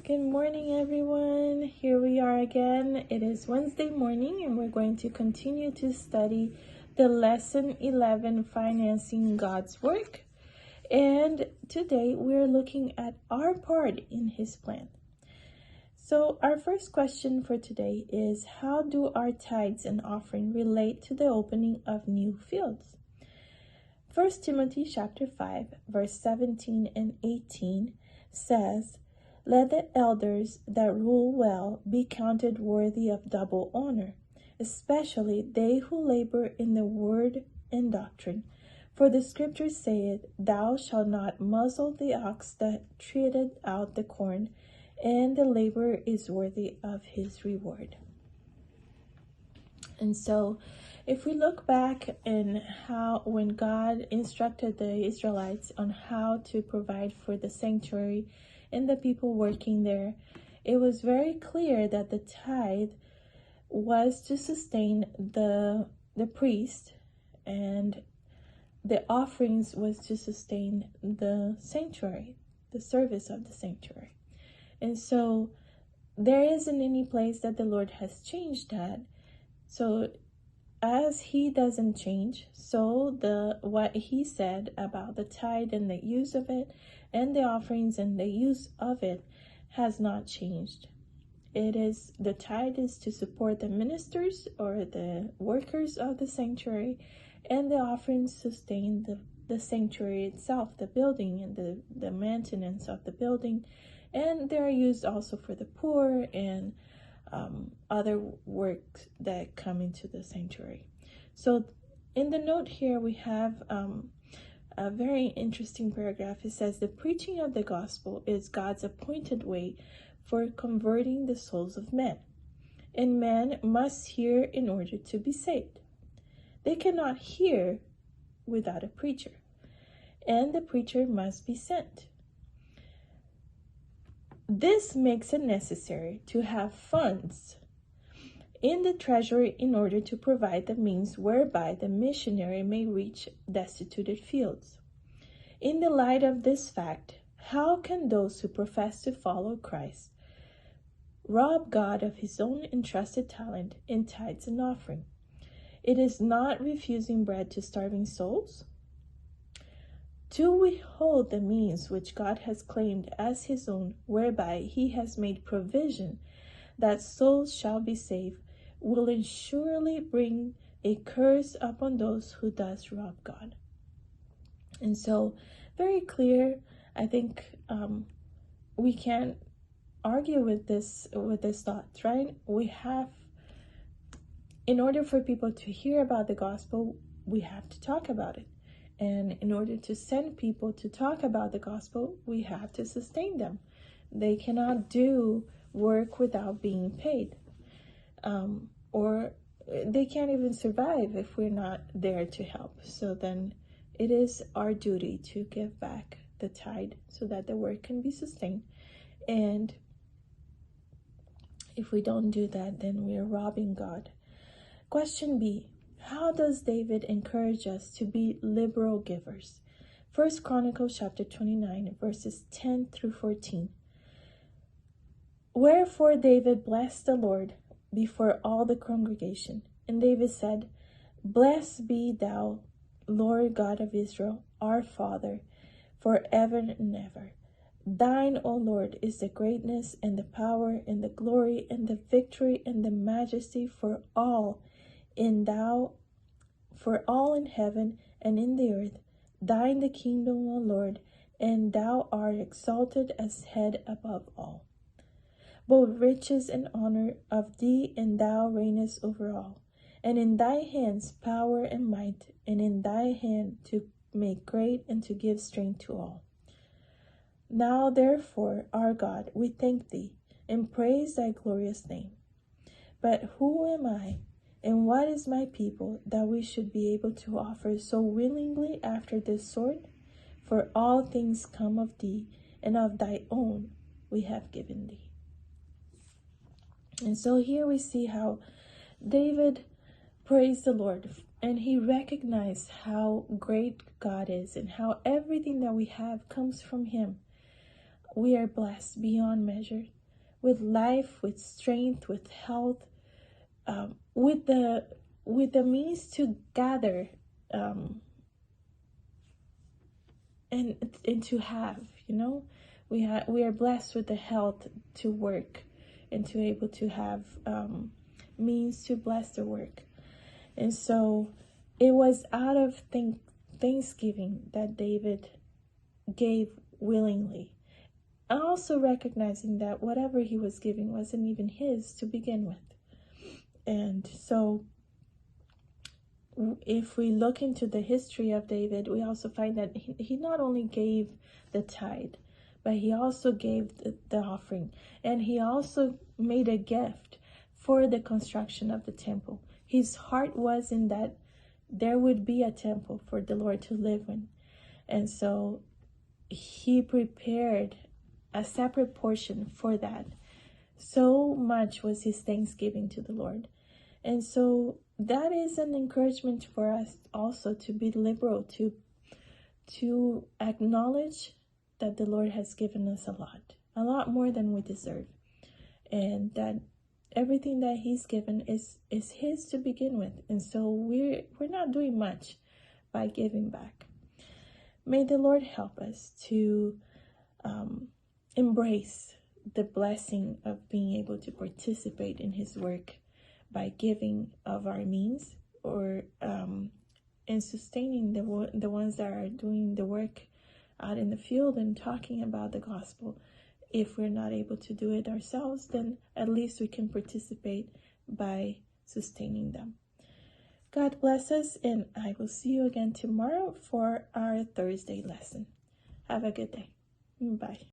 Good morning, everyone. Here we are again. It is Wednesday morning, and we're going to continue to study the Lesson 11, Financing God's Work. And today we're looking at our part in His plan. So our first question for today is, how do our tithes and offering relate to the opening of new fields? 1 Timothy chapter 5, verse 17 and 18 says, "Let the elders that rule well be counted worthy of double honor, especially they who labor in the word and doctrine. For the scriptures saith, Thou shalt not muzzle the ox that treadeth out the corn, and the laborer is worthy of his reward." And so, if we look back in how, when God instructed the Israelites on how to provide for the sanctuary and the people working there, it was very clear that the tithe was to sustain the priest, and the offerings was to sustain the sanctuary, the service of the sanctuary. And so there isn't any place that the Lord has changed that. So as He doesn't change, so what He said about the tithe and the use of it, and the offerings and the use of it, has not changed. The tithe is to support the ministers or the workers of the sanctuary, and the offerings sustain the sanctuary itself, the building, and the maintenance of the building, and they are used also for the poor and other works that come into the sanctuary. So in the note here we have a very interesting paragraph. It says, "The preaching of the gospel is God's appointed way for converting the souls of men, and men must hear in order to be saved. They cannot hear without a preacher, and the preacher must be sent. This makes it necessary to have funds in the treasury in order to provide the means whereby the missionary may reach destituted fields. In the light of this fact, how can those who profess to follow Christ rob God of His own entrusted talent in tithes and offering? It is not refusing bread to starving souls. To withhold the means which God has claimed as His own, whereby He has made provision that souls shall be saved, will surely bring a curse upon those who thus rob God." And so, very clear. I think we can't argue with this thought, right? In order for people to hear about the gospel, we have to talk about it. And in order to send people to talk about the gospel, we have to sustain them. They cannot do work without being paid. Or they can't even survive if we're not there to help. So then it is our duty to give back the tithe so that the work can be sustained. And if we don't do that, then we are robbing God. Question B. How does David encourage us to be liberal givers? 1 Chronicles chapter 29, verses 10 through 14. "Wherefore David blessed the Lord before all the congregation. And David said, Blessed be thou, Lord God of Israel, our Father, forever and ever. Thine, O Lord, is the greatness and the power and the glory and the victory and the majesty for all in heaven and in the earth. Thine the kingdom, O Lord, and thou art exalted as head above all. Both riches and honor of thee, and thou reignest over all. And in thy hands power and might, and in thy hand to make great and to give strength to all. Now therefore, our God, we thank thee, and praise thy glorious name. But who am I, and what is my people, that we should be able to offer so willingly after this sort? For all things come of thee, and of thy own we have given thee." And so here we see how David praised the Lord, and he recognized how great God is and how everything that we have comes from Him. We are blessed beyond measure. with life, with strength, with health, with the means to gather, and to have, we are blessed with the health to work and to able to have means to bless the work. And so it was out of thanksgiving that David gave willingly, also recognizing that whatever he was giving wasn't even his to begin with. And so if we look into the history of David, we also find that he not only gave the tithe, but he also gave the offering, and he also made a gift for the construction of the temple. His heart was in that there would be a temple for the Lord to live in. And so he prepared a separate portion for that. So much was his thanksgiving to the Lord. And so that is an encouragement for us also to be liberal, to acknowledge that the Lord has given us a lot more than we deserve. And that everything that he's given is his to begin with. And so we're not doing much by giving back. May the Lord help us to embrace the blessing of being able to participate in his work by giving of our means, or and sustaining the ones that are doing the work out in the field and talking about the gospel. If we're not able to do it ourselves, then at least we can participate by sustaining them. God bless us, and I will see you again tomorrow for our Thursday lesson. Have a good day. Bye.